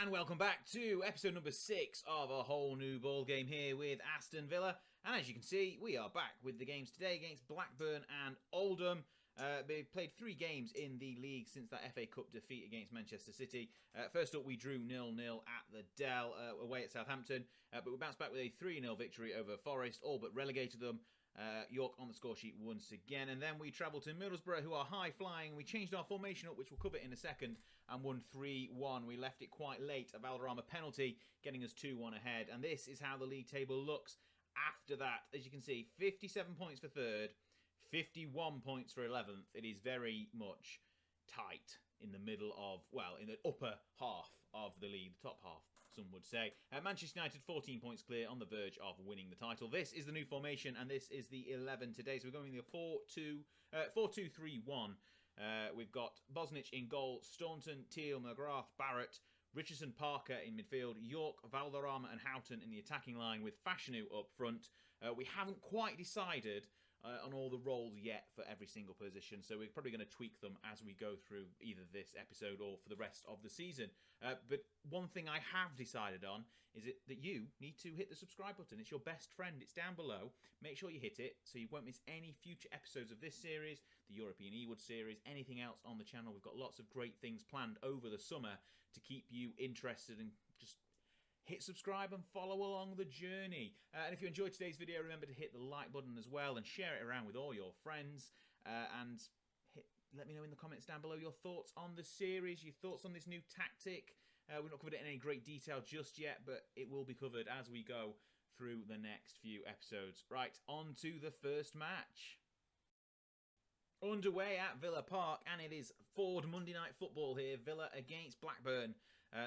And welcome back to episode number 6 of a whole new ball game here with Aston Villa. And as you can see, we are back with the games today against Blackburn and Oldham. They've played 3 games in the league since that FA Cup defeat against Manchester City. First up, we drew 0-0 at the Dell away at Southampton. But we bounced back with a 3-0 victory over Forest, all but relegated them. York on the score sheet once again, and then we travelled to Middlesbrough, who are high-flying. We changed our formation up, which we'll cover in a second, and won 3-1. We left it quite late, a Valderrama penalty, getting us 2-1 ahead, and this is how the league table looks after that. As you can see, 57 points for third, 51 points for 11th. It is very much tight in the middle of, well, in the upper half of the league, the top half, some would say. Manchester United 14 points clear, on the verge of winning the title. This is the new formation, and this is the 11 today. So we're going with the 4-2-3-1. We've got Bosnich in goal, Staunton, Teal, McGrath, Barrett, Richardson, Parker in midfield, York, Valderrama and Houghton in the attacking line with Fashanu up front. We haven't quite decided on all the roles yet for every single position, so we're probably going to tweak them as we go through either this episode or for the rest of the season. But one thing I have decided on is that you need to hit the subscribe button. It's your best friend. It's down below. Make sure you hit it so you won't miss any future episodes of this series, the European Ewood series, anything else on the channel. We've got lots of great things planned over the summer to keep you interested and just hit subscribe and follow along the journey. And if you enjoyed today's video, remember to hit the like button as well and share it around with all your friends. And let me know in the comments down below your thoughts on the series, your thoughts on this new tactic. We've not covered it in any great detail just yet, but it will be covered as we go through the next few episodes. Right, on to the first match. Underway at Villa Park, and it is Ford Monday Night Football here. Villa against Blackburn.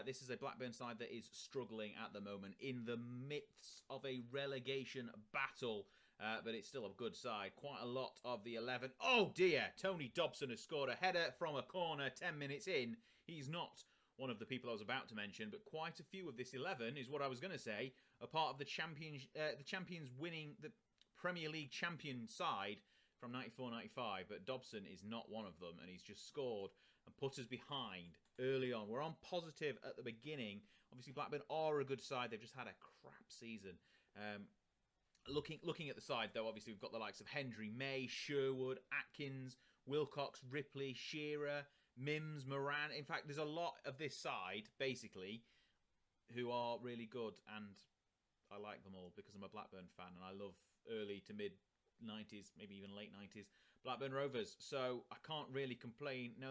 This is a Blackburn side that is struggling at the moment in the midst of a relegation battle. But it's still a good side. Quite a lot of the 11. Oh dear! Tony Dobson has scored a header from a corner 10 minutes in. He's not one of the people I was about to mention, but quite a few of this 11 is what I was going to say, a part of the champions winning the Premier League champion side from 94-95, but Dobson is not one of them, and he's just scored and put us behind early on. We're on positive at the beginning. Obviously, Blackburn are a good side. They've just had a crap season. Looking at the side, though, obviously we've got the likes of Hendry, May, Sherwood, Atkins, Wilcox, Ripley, Shearer, Mims, Moran. In fact, there's a lot of this side, basically, who are really good, and I like them all because I'm a Blackburn fan, and I love early to mid 90s, maybe even late 90s Blackburn Rovers, so I can't really complain. No,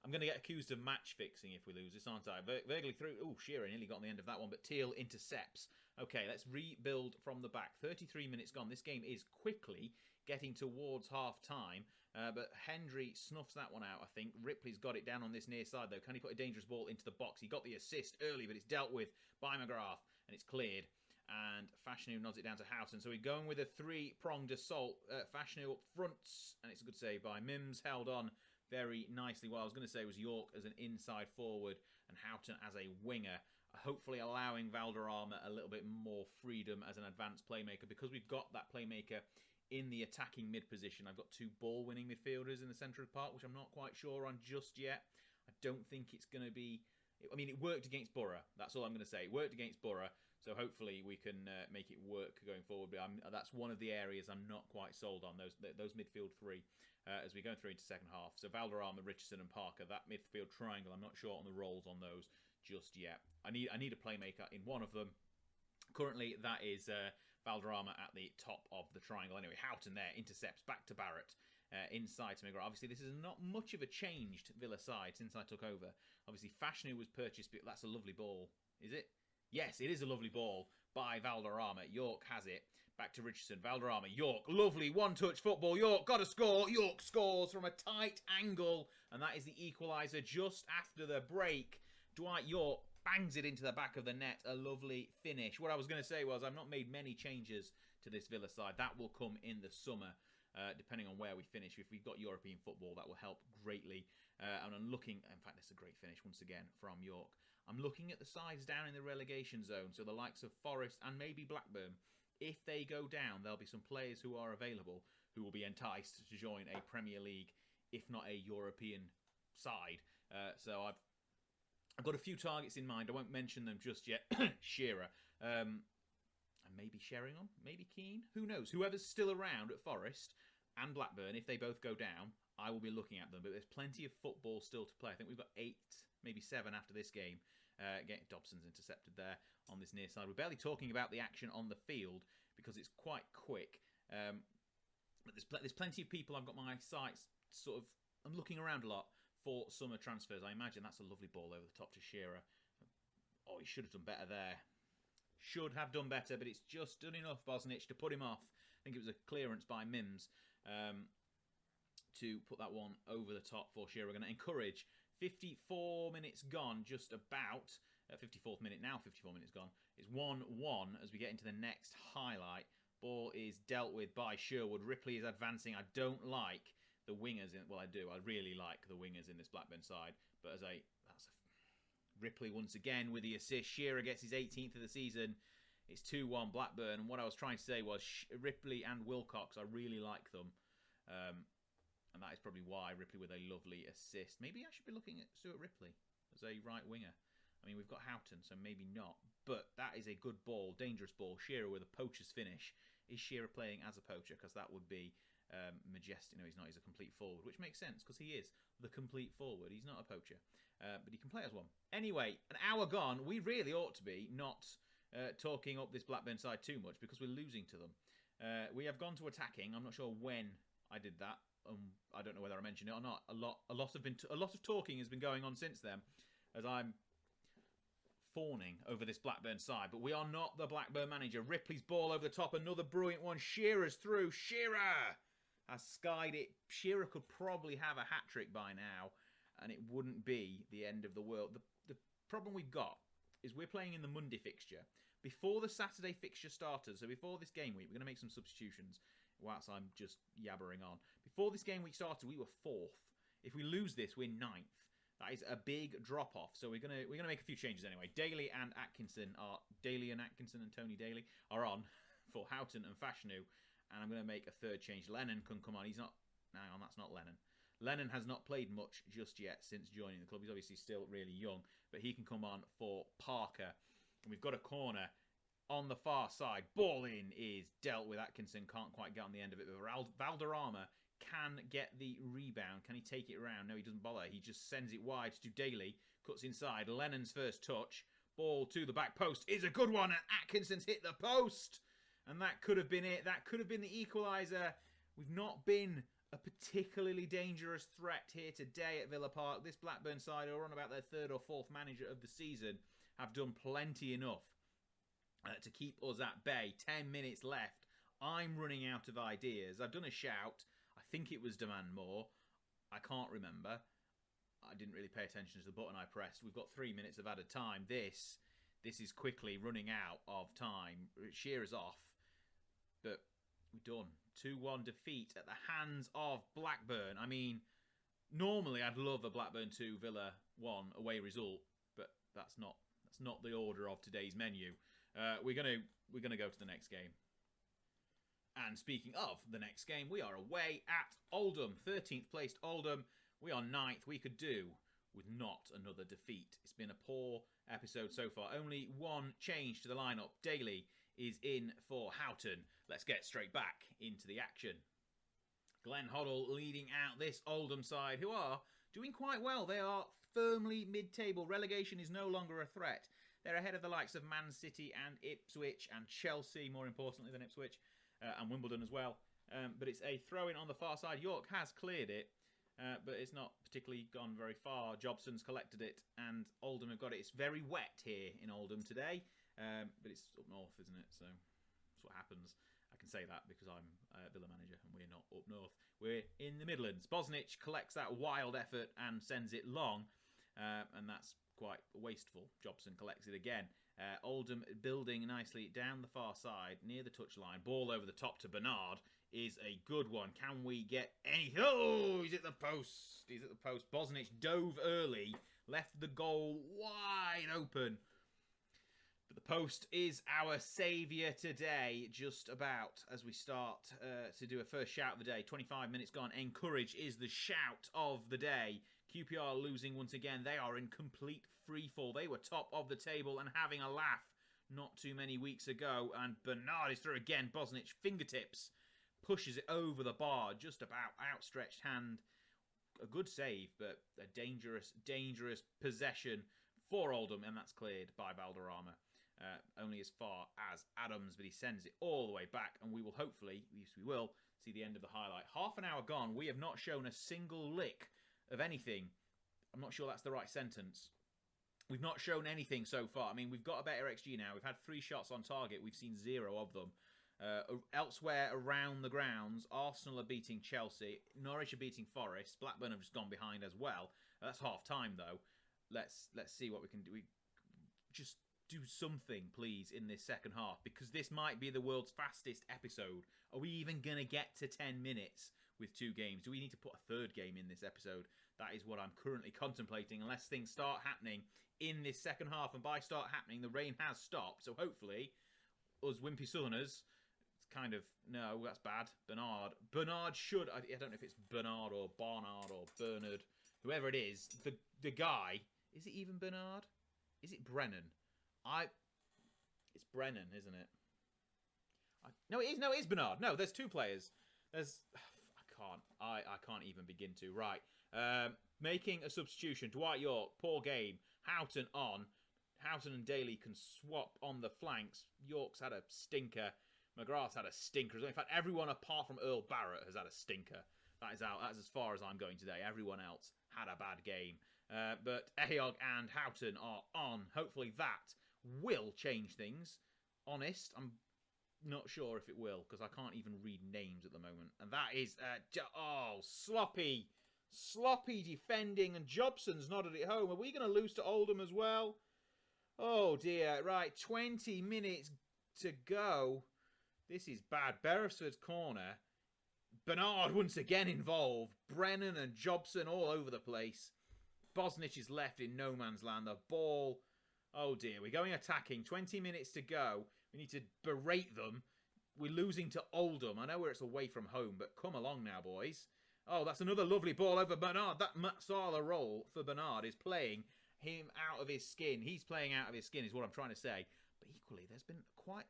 I'm going to get accused of match fixing if we lose this, aren't I? Vaguely through. Oh, Shearer nearly got on the end of that one, but Teal intercepts. Okay, let's rebuild from the back. 33 minutes gone. This game is quickly getting towards half-time, but Hendry snuffs that one out, I think. Ripley's got it down on this near side, though. Can he put a dangerous ball into the box? He got the assist early, but it's dealt with by McGrath, and it's cleared. And Fashanu nods it down to Houghton. So we're going with a 3-pronged assault. Fashanu up front, and it's a good save by Mims. Held on very nicely. What I was going to say was York as an inside forward and Houghton as a winger, hopefully allowing Valderrama a little bit more freedom as an advanced playmaker, because we've got that playmaker in the attacking mid position. I've got 2 ball-winning midfielders in the centre of the park, which I'm not quite sure on just yet. I don't think it's going to be... I mean, it worked against Borough. That's all I'm going to say. It worked against Borough, so hopefully we can make it work going forward. But that's one of the areas I'm not quite sold on, those midfield 3, as we go through into second half. So Valderrama, Richardson and Parker, that midfield triangle, I'm not sure on the roles on those just yet. I need a playmaker in one of them. Currently, that is Valderrama at the top of the triangle. Anyway, Houghton there, intercepts, back to Barrett. Inside to McGrath. Obviously, this is not much of a changed Villa side since I took over. Obviously, Fashanu was purchased, but that's a lovely ball. Is it? Yes, it is a lovely ball by Valderrama. York has it. Back to Richardson. Valderrama. York. Lovely one-touch football. York got a score. York scores from a tight angle. And that is the equaliser just after the break. Dwight York bangs it into the back of the net. A lovely finish. What I was going to say was I've not made many changes to this Villa side. That will come in the summer. Depending on where we finish. If we've got European football, that will help greatly. And I'm looking, in fact, it's a great finish once again from York. I'm looking at the sides down in the relegation zone, so the likes of Forest and maybe Blackburn. If they go down, there'll be some players who are available who will be enticed to join a Premier League, if not a European side. So I've got a few targets in mind. I won't mention them just yet. Shearer. And maybe Sheringham.Maybe Keane. Who knows? Whoever's still around at Forest and Blackburn, if they both go down, I will be looking at them. But there's plenty of football still to play. I think we've got 8, maybe 7 after this game. Dobson's intercepted there on this near side. We're barely talking about the action on the field because it's quite quick. But there's plenty of people. I've got my sights sort of... I'm looking around a lot for summer transfers. I imagine that's a lovely ball over the top to Shearer. Oh, he should have done better there. Should have done better, but it's just done enough, Bosnich, to put him off. I think it was a clearance by Mims to put that one over the top for Shearer. We're going to encourage 54 minutes gone, just about. 54th minute now, 54 minutes gone. It's 1-1 as we get into the next highlight. Ball is dealt with by Sherwood. Ripley is advancing. I don't like the wingers in... Well, I do. I really like the wingers in this Blackburn side. But Ripley once again with the assist. Shearer gets his 18th of the season. It's 2-1 Blackburn. And what I was trying to say was Ripley and Wilcox, I really like them. And that is probably why Ripley with a lovely assist. Maybe I should be looking at Stuart Ripley as a right winger. I mean, we've got Houghton, so maybe not. But that is a good ball, dangerous ball. Shearer with a poacher's finish. Is Shearer playing as a poacher? Because that would be majestic. No, he's not. He's a complete forward, which makes sense because he is the complete forward. He's not a poacher, but he can play as one. Anyway, an hour gone. We really ought to be not talking up this Blackburn side too much because we're losing to them. We have gone to attacking. I'm not sure when I did that. I don't know whether I mentioned it or not. A lot of talking has been going on since then, as I'm fawning over this Blackburn side. But we are not the Blackburn manager. Ripley's ball over the top. Another brilliant one. Shearer's through. Shearer has skied it. Shearer could probably have a hat-trick by now, and it wouldn't be the end of the world. The problem we've got is we're playing in the Monday fixture. Before the Saturday fixture started, so before this game week, we're going to make some substitutions whilst I'm just yabbering on. Before this game week started, we were 4th. If we lose this, we're 9th. That is a big drop-off. So we're gonna make a few changes anyway. Daly and Atkinson and Tony Daly are on for Houghton and Fashanu. And I'm going to make a third change. Lennon can come on. He's not... Hang on, that's not Lennon. Lennon has not played much just yet since joining the club. He's obviously still really young. But he can come on for Parker. And we've got a corner on the far side. Ball in is dealt with. Atkinson can't quite get on the end of it. But Valderrama can get the rebound. Can he take it around? No, he doesn't bother. He just sends it wide to Daly. Cuts inside. Lennon's first touch. Ball to the back post is a good one. And Atkinson's hit the post. And that could have been it. That could have been the equaliser. We've not been a particularly dangerous threat here today at Villa Park. This Blackburn side, who are on about their 3rd or 4th manager of the season, have done plenty enough to keep us at bay. 10 minutes left. I'm running out of ideas. I've done a shout. I think it was demand more. I can't remember. I didn't really pay attention to the button I pressed. We've got 3 minutes of added time. This is quickly running out of time. Shearer's off. But we're done. 2-1 defeat at the hands of Blackburn. I mean, normally I'd love a Blackburn 2, Villa 1 away result, but that's not the order of today's menu. We're gonna go to the next game. And speaking of the next game, we are away at Oldham, 13th placed Oldham. We are 9th. We could do with not another defeat. It's been a poor episode so far. Only one change to the lineup. Daly is in for Houghton. Let's get straight back into the action. Glenn Hoddle leading out this Oldham side, who are doing quite well. They are firmly mid-table. Relegation is no longer a threat. They're ahead of the likes of Man City and Ipswich and Chelsea, more importantly than Ipswich, and Wimbledon as well. But it's a throw-in on the far side. York has cleared it, but it's not particularly gone very far. Jobson's collected it, and Oldham have got it. It's very wet here in Oldham today, but it's up north, isn't it? So that's what happens. I can say that because I'm Villa manager and we're not up north. We're in the Midlands. Bosnich collects that wild effort and sends it long, and that's quite wasteful. Jobson collects it again. Oldham building nicely down the far side near the touchline. Ball over the top to Bernard is a good one. Can we get anything? Oh, he's at the post. He's at the post. Bosnich dove early, left the goal wide open. But the post is our saviour today, just about as we start to do a first shout of the day. 25 minutes gone. Encourage is the shout of the day. QPR losing once again. They are in complete freefall. They were top of the table and having a laugh not too many weeks ago. And Bernard is through again. Bosnich, fingertips, pushes it over the bar. Just about outstretched hand. A good save, but a dangerous, dangerous possession for Oldham. And that's cleared by Valderrama. Only as far as Adams, but he sends it all the way back. And we will hopefully, yes we will, see the end of the highlight. Half an hour gone. We have not shown a single lick of anything. I'm not sure that's the right sentence. We've not shown anything so far. I mean, we've got a better XG now. We've had 3 shots on target. We've seen 0 of them. Elsewhere around the grounds, Arsenal are beating Chelsea. Norwich are beating Forest. Blackburn have just gone behind as well. That's half time though. Let's see what we can do. We just do something, please, in this second half, because this might be the world's fastest episode. Are we even going to get to 10 minutes with 2 games? Do we need to put a 3rd game in this episode? That is what I'm currently contemplating, unless things start happening in this second half. And by start happening, the rain has stopped. So hopefully, us wimpy Southerners, it's kind of, no, that's bad. Bernard should, I don't know if it's Bernard or Barnard or Bernard, whoever it is. The guy, is it even Bernard? Is it Brennan? It's Brennan, isn't it? No, it is Bernard. No, there's 2 players. I can't even begin to. Right. Making a substitution. Dwight York, poor game. Houghton on. Houghton and Daly can swap on the flanks. York's had a stinker. McGrath's had a stinker. In fact, everyone apart from Earl Barrett has had a stinker. That's as far as I'm going today. Everyone else had a bad game. But Ayog and Houghton are on. Hopefully that will change things. Honest, I'm not sure if it will, because I can't even read names at the moment. And that is, sloppy defending, and Jobson's nodded it home. Are we going to lose to Oldham as well? Oh dear, right, 20 minutes to go. This is bad. Beresford's corner. Bernard once again involved. Brennan and Jobson all over the place. Bosnich is left in no man's land. The ball, oh dear, we're going attacking. 20 minutes to go. We need to berate them. We're losing to Oldham. I know where it's away from home, but come along now, boys. Oh, that's another lovely ball over Bernard. That Matsala role for Bernard is playing him out of his skin. He's playing out of his skin is what I'm trying to say. But equally, there's been quite...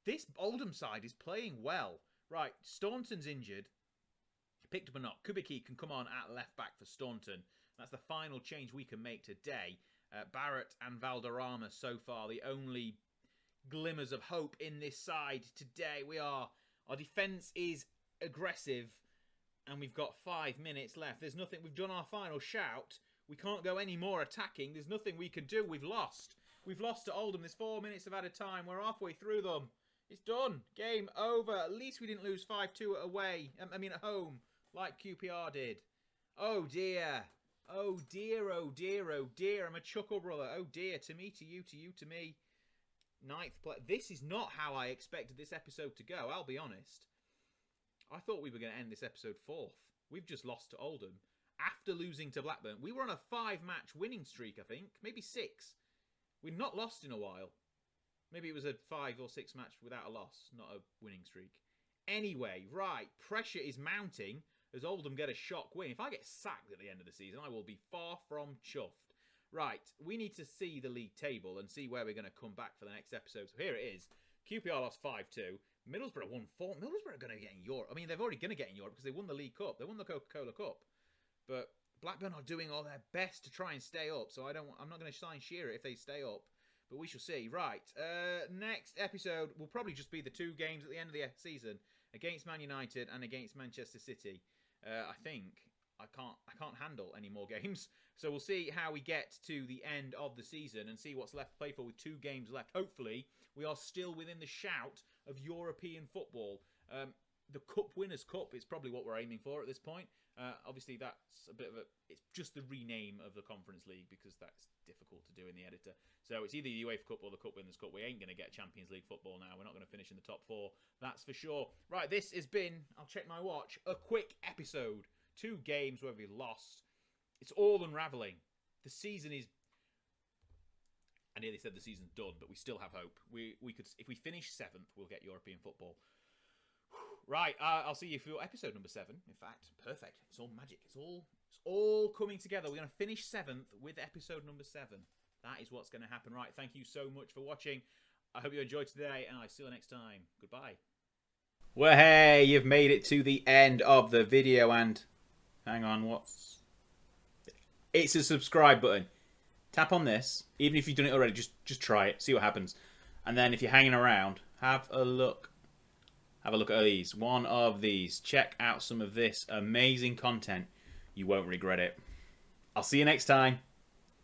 This Oldham side is playing well. Right, Staunton's injured. Picked up a knock. Kubicki can come on at left back for Staunton. That's the final change we can make today. Barrett and Valderrama so far, the only glimmers of hope in this side today. Our defence is aggressive, and we've got 5 minutes left. There's nothing. We've done our final shout. We can't go any more attacking. There's nothing we can do. We've lost. We've lost to Oldham. There's 4 minutes of added time. We're halfway through them. It's done. Game over. At least we didn't lose 5-2 away. At home, like QPR did. Oh dear. Oh dear, oh dear, oh dear. I'm a chuckle brother. Oh dear. To me, to you, to you, to me. 9th place. This is not how I expected this episode to go, I'll be honest. I thought we were going to end this episode 4th. We've just lost to Oldham. After losing to Blackburn. We were on a 5-match winning streak, I think. Maybe 6. We'd not lost in a while. Maybe it was a 5 or 6 match without a loss, not a winning streak. Anyway, right. Pressure is mounting as Oldham get a shock win. If I get sacked at the end of the season, I will be far from chuffed. Right, we need to see the league table and see where we're going to come back for the next episode. So here it is. QPR lost 5-2. Middlesbrough won 4. Middlesbrough are going to get in Europe. I mean, they're already going to get in Europe because they won the League Cup. They won the Coca-Cola Cup. But Blackburn are doing all their best to try and stay up. So I'm not going to sign Shearer if they stay up. But we shall see. Right, next episode will probably just be the 2 games at the end of the season against Man United and against Manchester City. I think I can't handle any more games. So we'll see how we get to the end of the season and see what's left to play for with 2 games left. Hopefully, we are still within the shout of European football. The Cup Winners' Cup is probably what we're aiming for at this point. Obviously, that's a bit of it's just the rename of the Conference League because that's difficult to do in the editor. So it's either the UEFA Cup or the Cup Winners' Cup. We ain't going to get Champions League football now. We're not going to finish in the top 4. That's for sure. Right, this has been, I'll check my watch, a quick episode. 2 games where we lost. It's all unravelling. The season is... I nearly said the season's done, but we still have hope. We could, if we finish 7th, we'll get European football. Right, I'll see you for episode number 7. In fact, perfect. It's all magic. It's all It's all coming together. We're going to finish 7th with episode number 7. That is what's going to happen. Right, thank you so much for watching. I hope you enjoyed today, and I'll see you next time. Goodbye. Well, hey, you've made it to the end of the video, and hang on, what's... It's a subscribe button. Tap on this. Even if you've done it already, just try it. See what happens. And then if you're hanging around, have a look. Have a look at these. One of these. Check out some of this amazing content. You won't regret it. I'll see you next time.